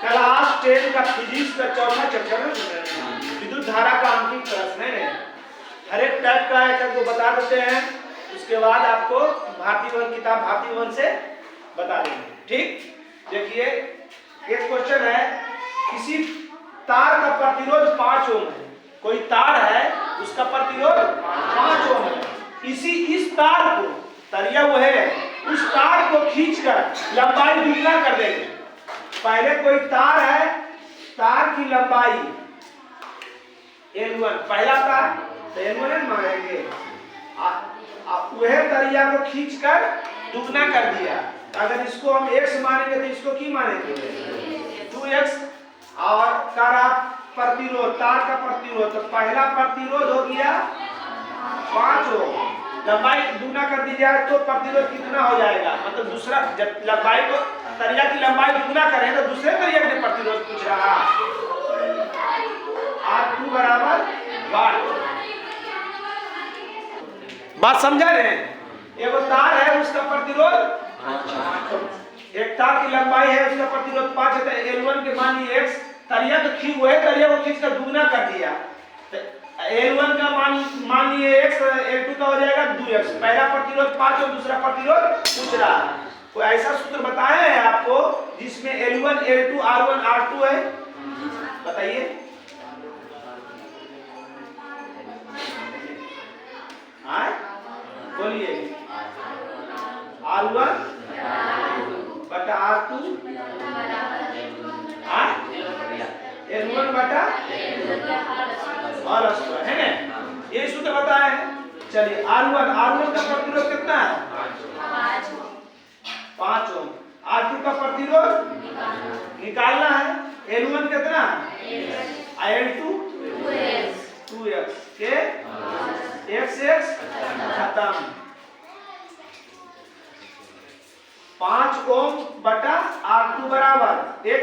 Class 10 का physics का चौथा चैप्टर है विद्युत धारा का अंकित प्रश्न है। हर एक टाइप का एक को बता देते हैं, उसके बाद आपको भारतीय वन किताब भारतीय वन से बता देंगे। ठीक, देखिए एक क्वेश्चन है, किसी तार का प्रतिरोध 5 ओम है। कोई तार है उसका प्रतिरोध 5 ओम है। इस तार को तरिया वो है, उस तार को खींचकर लंबाई दुगना कर देंगे। पहले कोई तार है, तार की लंबाई L1, पहला तार तो L1 मानेंगे। वह तरिया को खींचकर दुगना कर दिया। अगर इसको हम x मानेंगे तो इसको की मानेंगे 2x। और तारा प्रतिरोध, तार का प्रतिरोध, तो पहला प्रतिरोध हो गया 5 ओम। लंबाई दुगना कर दी जाए तो प्रतिरोध कितना हो जाएगा, मतलब दूसरा जब लंबाई को तरिया की लंबाई दुगना करें तो दूसरे तरिया के प्रतिरोध पूछ रहा। R2 बराबर 12। बात समझा रहे हैं? एगो तार है उसका प्रतिरोध, एक तार की लंबाई है उसका प्रतिरोध 5 है, तो L1 के मानिए x, तरिया तो खींच हुए तरिया को खींचकर दुगना कर दिया, तो L1 का मान लिए x, L2 का हो जाएगा 2x। पहला प्रतिरोध 5 और दूसरा प्रतिरोध पूछ रहा है। कोई ऐसा सूत्र बताया है आपको जिसमें L1, L2, R1, R2 है? बताइए। हाँ बोलिए। R1 बटा R2 L1 बटा और स्क्वायर है ना, ये सूत्र बताया है। चलिए R1 का प्रतिरोध कितना है 5 ओम। R2 का प्रतिरोध निकालना है। L1 कितना है, L2 2x के x खत्म। 5 ओम बटा R2 बराबर एक,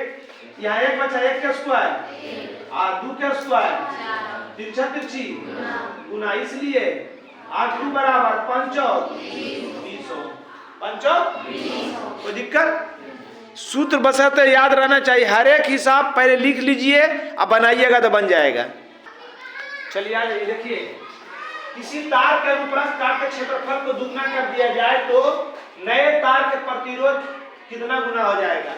यहाँ एक बचा, एक के स्क्वायर और 2 के स्क्वायर, तिरछा तिरछी गुना, इसलिए R2 बराबर 5 20 ओम। 5 कोई दिक्कत? सूत्र बशर्ते याद रहना चाहिए। हर एक हिसाब पहले लिख लीजिए, अब बनाइएगा तो बन जाएगा। चलिए आ जाइए, देखिए किसी तार के अनुप्रस्थ काट के क्षेत्रफल को दुगना कर दिया जाए तो नए तार के प्रतिरोध कितना गुना हो जाएगा।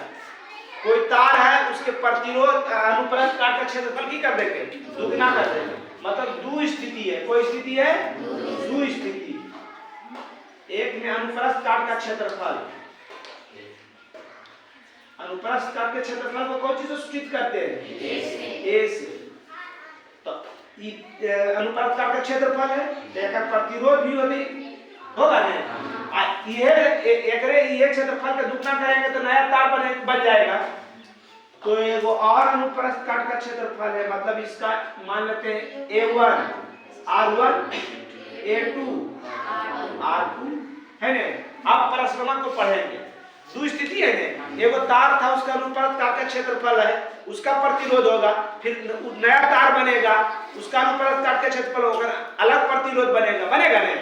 कोई तार है उसके प्रतिरोध अनुप्रस्थ काट के क्षेत्रफल की कर देंगे, दुगना कर देंगे। मतलब दो स्थिति है, कोई स्थिति है दो स्थिति। एक में अनुप्रस्थ काट का क्षेत्रफल, अनुप्रस्थ काट के क्षेत्रफल को कौन चीज से सूचित करते हैं, ए से। तो अनुप्रस्थ काट का क्षेत्रफल है, देखा प्रतिरोध भी होगा नहीं। ये क्षेत्रफल का दुगना करेंगे तो नया तार बन जाएगा। तो ये वो और अनुप्रस्थ काट का क्षेत्रफल है, मतलब इसका मान लेते हैं A1 R1 A2 R2 है ना। अब परस्पर को पढ़ेंगे। दो स्थिति है ना, एगो तार था उसका अनुप्रस्थ काट का क्षेत्रफल है, उसका प्रतिरोध होगा, फिर नया तार बनेगा, उसका अनुप्रस्थ काट का क्षेत्रफल होगा, अलग प्रतिरोध बनेगा नहीं।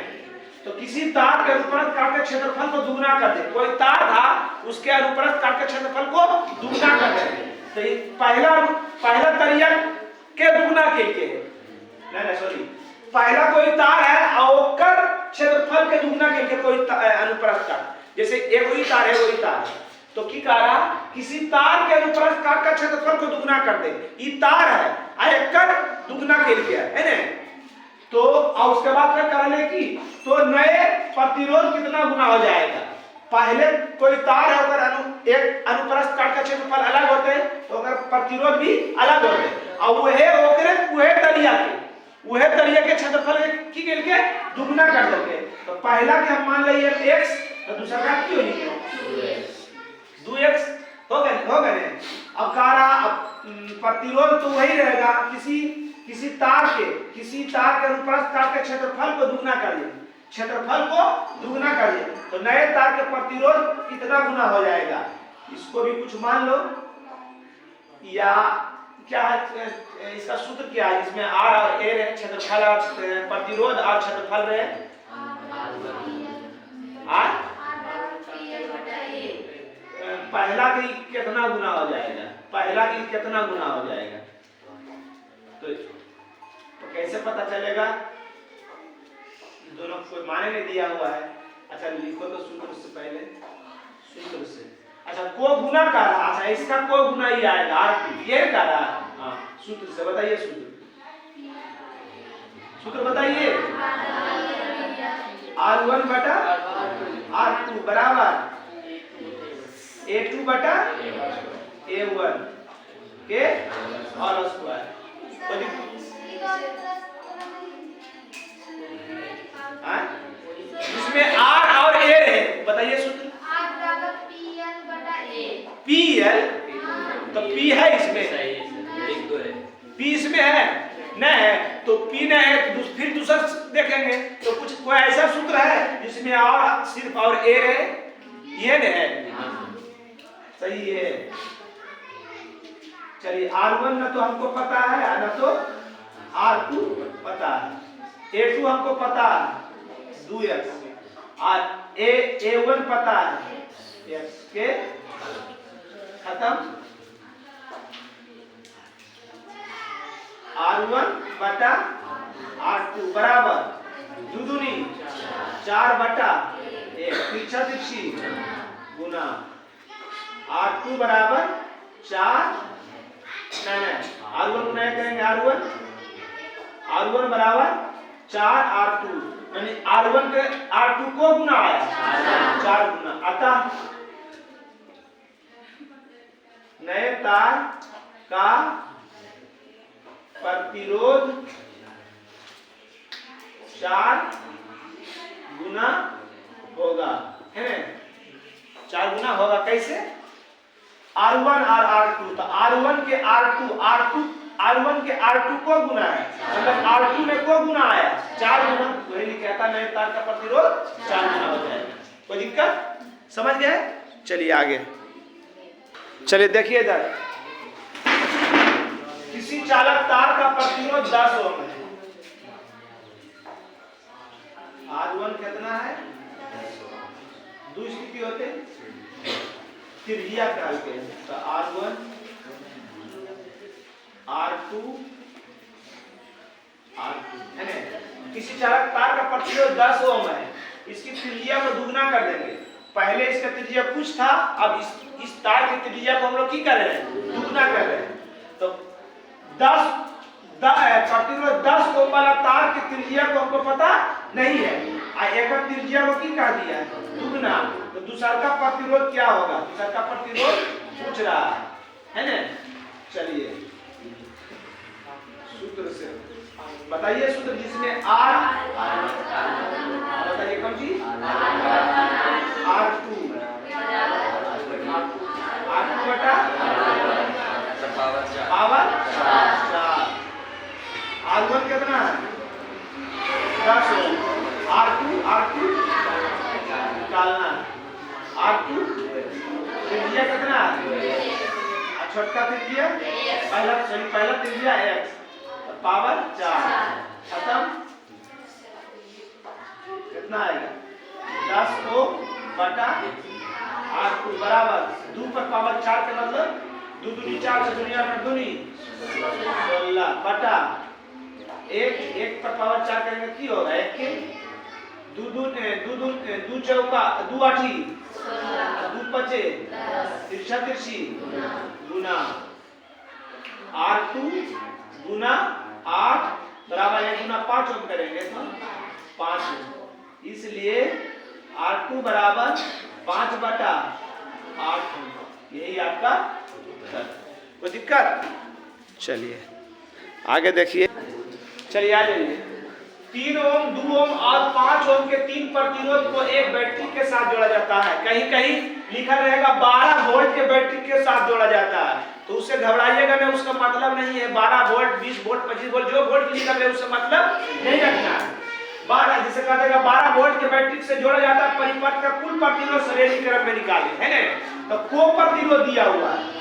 तो किसी तार के अनुप्रस्थ काट के क्षेत्रफल को दुगना कर दे। कोई तार था उसके अनुप्रस्थ काट के क्षेत्रफल को दुगना कर दे, तो पहला तरिया के दुगना के नहीं सॉरी, पहला कोई तार है और क्षेत्रफल के दुगना के कोई अनुप्रस्थ काट, जैसे एक वही तार है वही तार है, तो की कहा किसी तार के अनुप्रस्थ काट का क्षेत्रफल को दुगना कर दे। ये तार है आयकर दुगना के लिए है ना। तो और उसके बाद क्या करने की, तो नए प्रतिरोध कितना गुना हो जाएगा। पहले कोई तार है अगर एक अनुप्रस्थ काट का क्षेत्रफल अलग होते हैं तो अगर प्रतिरोध भी अलग होते हैं, और वह तरिया के क्षेत्रफल की के दुगना कर देंगे। तो पहला के हम मान लिए x, तो दूसरा का की होगी 2x होगा नहीं। अब प्रतिरोध तो वही रहेगा, किसी तार के अनुप्रस्थ काट के क्षेत्रफल को दुगना करिए, क्षेत्रफल को दुगना करिए तो नए तार के प्रतिरोध कितना गुना हो जाएगा। इसको भी कुछ मान लो, या क्या है इसका सूत्र क्या है, इसमें R और A रहे, क्षेत्रफल और प्रतिरोध और क्षेत्रफल रहे पहला की कितना गुना हो जाएगा, पहला की कितना गुना हो जाएगा। तो कैसे पता चलेगा, दोनों कोई माने नहीं दिया हुआ है। अच्छा लिखो तो सूत्र से पहले, सूत्र से। अच्छा को गुना कर रहा, अच्छा इसका को गुना ही आएगा, R2 ये कर रहा। हाँ सूत्र से बताइए, सूत्र सूत्र बताइए। R1 बटा R2 बराबर A2 बटा A1 के और स्क्वायर। इसमें R और A है, बताइए सूत्र। R बराबर PL बटा A। PL तो P है इसमें, P इसमें है नहीं है, तो P नहीं है तो फिर दूसरा देखेंगे। तो कुछ कोई ऐसा सूत्र है जिसमें और सिर्फ और A है, ये नहीं है, सही है। चलिए R1 ना तो हमको पता है, ना तो R2 पता है, A2 हमको पता है 2x, और A1 पता है x के खत्म। R1 बटा R2 बराबर दो दूनी 4 बटा 1 पीछा तिरछी गुना R2 बराबर 4 नहीं R1 गुना करेंगे, R1 बराबर 4 R2 यानी R1 के R2 को गुना आया 4 गुना। अतः नए तार का प्रतिरोध 4 गुना होगा, है ना, 4 गुना होगा। कैसे, R1 और R2, तो R1 के R1 के R2 को गुना है, मतलब R2 में को गुना आया 4 गुना, वही लिखा था नए तार का प्रतिरोध 4 गुना हो जाएगा। कोई दिक्कत, समझ गए। चलिए आगे, चलिए देखिए इधर, किसी चालक तार का प्रतिरोध 10 ओम है। R1 कितना है, दो स्थिति होते त्रिज्या कहते हैं, तो R1 R2 है ना। किसी चालक तार का प्रतिरोध 10 ओम है, इसकी त्रिज्या को दुगना कर देंगे। पहले इसका त्रिज्या कुछ था, अब इस तार की त्रिज्या को हम लोग की कर रहे हैं, दुगना कर रहे हैं। तो 10 प्रतिरोध 10 ओम वाला तार की त्रिज्या को हमको पता नहीं है, एक त्रिज्या को की कह दिया दुगना, तो दूसरा का प्रतिरोध क्या होगा, दूसरा का प्रतिरोध पूछ रहा है ना। चलिए सूत्र से बताइए, सूत्र जिसमें R बताइए कौन चीज, R2 बटा पावर 4, R1 कितना है 10 ओम, R2 निकालना, R2 त्रिज्या कितना है, छोटका त्रिज्या पहला त्रिज्या x पावर 4 खत्म, कितना आएगा 10 ओम बटा R2 बराबर 2 पर पावर 4 का मतलब 2 दूनी 4 से दुनिया में दूनी 16 बटा 1 पर पावर 4 करेंगे की होगा 1 के 2 चौका 2 आठी 2 पचे तिरछा तिरछी गुना R2 गुना 8 बराबर 1 गुना 5 ओम करेंगे तो 5 ओम, इसलिए R2 बराबर 5 बटा 8 ओम, यही आपका उत्तर। कोई दिक्कत। चलिए आगे देखिए, चलिए आ जाइए। 3 ओम 2 ओम और 5 ओम के 3 प्रतिरोध को एक बैटरी के साथ जोड़ा जाता है। कहीं कहीं लिखा रहेगा 12 वोल्ट के बैटरी के साथ जोड़ा जाता है, तो उससे घबराइएगा नहीं, उसका मतलब नहीं है 12 वोल्ट 20 वोल्ट 25 वोल्ट जो वोल्ट लिखा है उससे मतलब नहीं रखना है। 12 जिसे कहा जाएगा 12 वोल्ट के बैटरी से जोड़ा जाता है, परिपथ का कुल प्रतिरोध श्रेणी क्रम में निकालें, है ना। तो को प्रतिरोध दिया हुआ है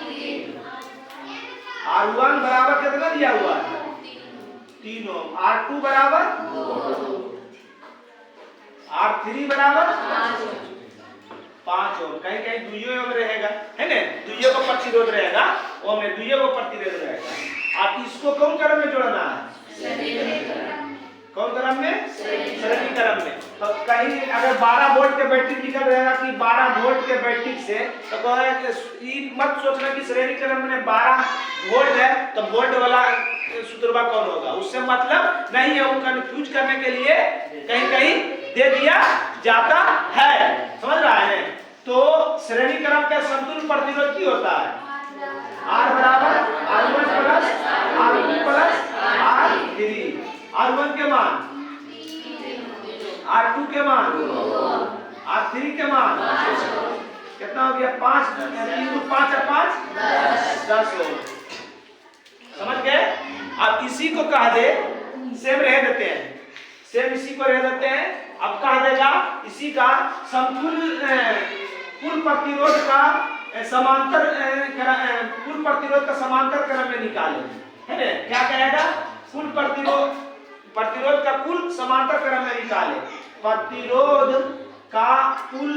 R1 बराबर कितना दिया हुआ है 3 ओम, R2 बराबर 2 ओम, R3 बराबर 5 ओम, कहीं कहीं 2 ओम रहेगा, है ना, 2 को प्रतिरोध रहेगा, ओम में 2 को प्रतिरोध रहेगा। अब इसको कौन क्रम में जोड़ना है? कौन क्रम में? श्रेणी क्रम में। तो कहीं अगर 12 वोल्ट के बैटरी लिखा रहेगा कि 12 वोल्ट के बैटरी से, तो ये मत सोचना कि श्रेणी क्रम में 12 वोल्ट है तो वोल्ट वाला सूत्रवा कौन होगा, उससे मतलब नहीं है। वो कंफ्यूज करने के लिए कहीं कहीं दे दिया जाता है, समझ रहा है? तो श्रेणी क्रम का समतुल्य प्रतिरोध की होता है R बराबर R1 plus R2 plus R3। R1 के मान, R2 के मान, R3 के मान कितना हो गया? 5, 3 × 5 है 5, 10 ओम। समझ गए? अब इसी को कह दे, सेम रह देते हैं, सेम इसी को रह देते हैं। अब कह देगा इसी का समतुल्य कुल प्रतिरोध का समांतर कुल प्रतिरोध का समांतर क्रम में निकाले, है ना? क्या कहेगा? कुल प्रतिरोध का कुल समांतर क्रम में निकाले। प्रतिरोध का कुल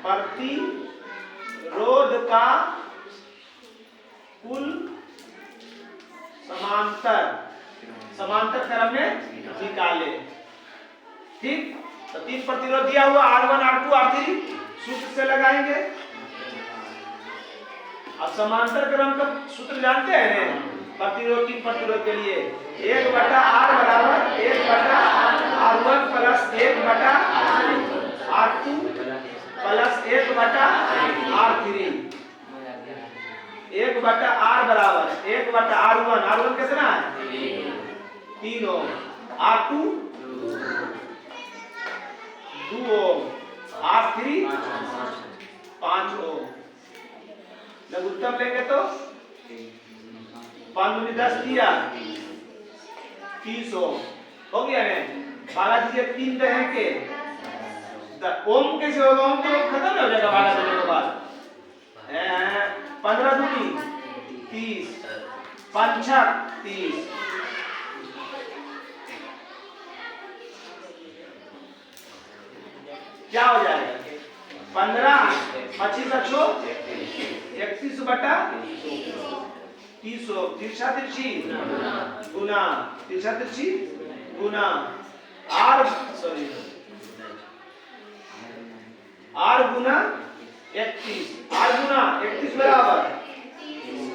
प्रतिरोध का कुल समांतर क्रम में निकाले। ठीक, तो 3 प्रतिरोध दिया हुआ R1 R2 R3 सूत्र से लगाएंगे। अब समांतर क्रम का सूत्र जानते हैं ना? प्रतिरोध 3 प्रतिरोध के लिए 1/R बराबर 1/R1 plus 1/R2 plus 1/R3। 1/R बराबर 1/R1, R1 कितना है? 3 ओम, R2 2 ओम, R3 5 ओम। लघुत्तम लेंगे तो 5 × 10 दिया 30 ओम हो गया ना? भागा दीजिए 3 दहे के ओम कैसे होगा? ओम तो खत्म हो जाएगा भागा देने के बाद। 15 दूनी 30, 5 30, क्या हो जाएगा? 15 25 अच्छो 31/30 ओम। तिरछा तिरछी गुना, तिरछा तिरछी गुना R गुना 31, R गुना 31 बराबर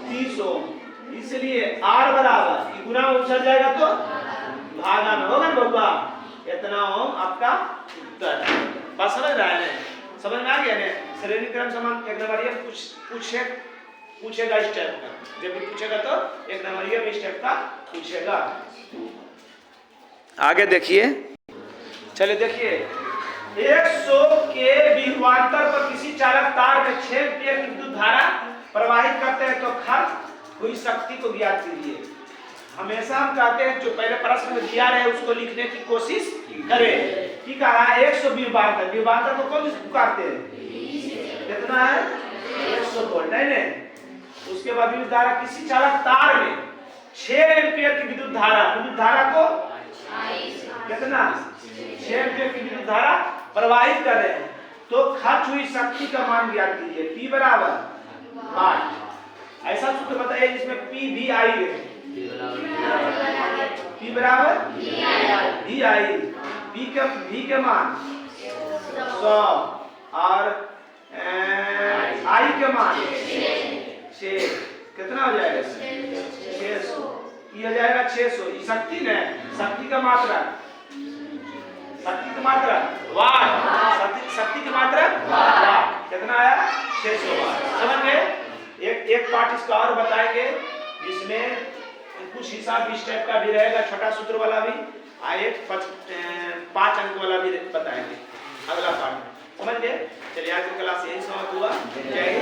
30 ओम। इसलिए R बराबर ये गुना में उछल जाएगा तो भागा में होगा ना बब्बा, इतना ओम आपका उत्तर है। बात समझ रहा है? समझ में आ गया ना? श्रेणी क्रम समान एक नंबरिया पूछेगा इस टाइप का, जब भी पूछेगा तो एक नंबरिया में इस टाइप का पूछेगा। आगे देखिए, चलिए देखिए 100 के विभवांतर पर किसी चालक तार में 6 एम्पीयर की विद्युत धारा प्रवाहित करते हैं तो खर्च हुई शक्ति को ज्ञात कीजिए। हमेशा हम कहते हैं जो पहले प्रश्न में दिया रहे उसको लिखने की कोशिश करें। ठीक है, 100 विभवांतर, विभवांतर को कौन पुकारते हैं? कितना है? 100 वोल्ट है ना? उसके बाद विद्युत धारा किसी चालक तार में 6 एम्पीयर की विद्युत धारा को कितना? 6 एम्पीयर की विद्युत धारा प्रवाहित कर रहे हैं तो खर्च हुई शक्ति का मान ज्ञात कीजिए। P बराबर 8। ऐसा सूत्र बताइए जिसमें P भी आई है। P बराबर भी आई, V के मान 100 और I के मान 6, कितना हो जाएगा? 600। ये हो जाएगा 600। ये शक्ति ने, शक्ति का मात्रा, शक्ति की मात्रा वाट, शक्ति की मात्रा वाट, कितना आया? 600 वाट। समझ गए? एक पार्ट इसका और बताएंगे जिसमें कुछ हिसाब इस टाइप का भी रहेगा, छोटा सूत्र वाला भी आए, 5 अंक वाला भी बताएंगे अगला पार्ट में। समझ गए? चलिए आज की क्लास यही समाप्त हुआ। जय हिंद।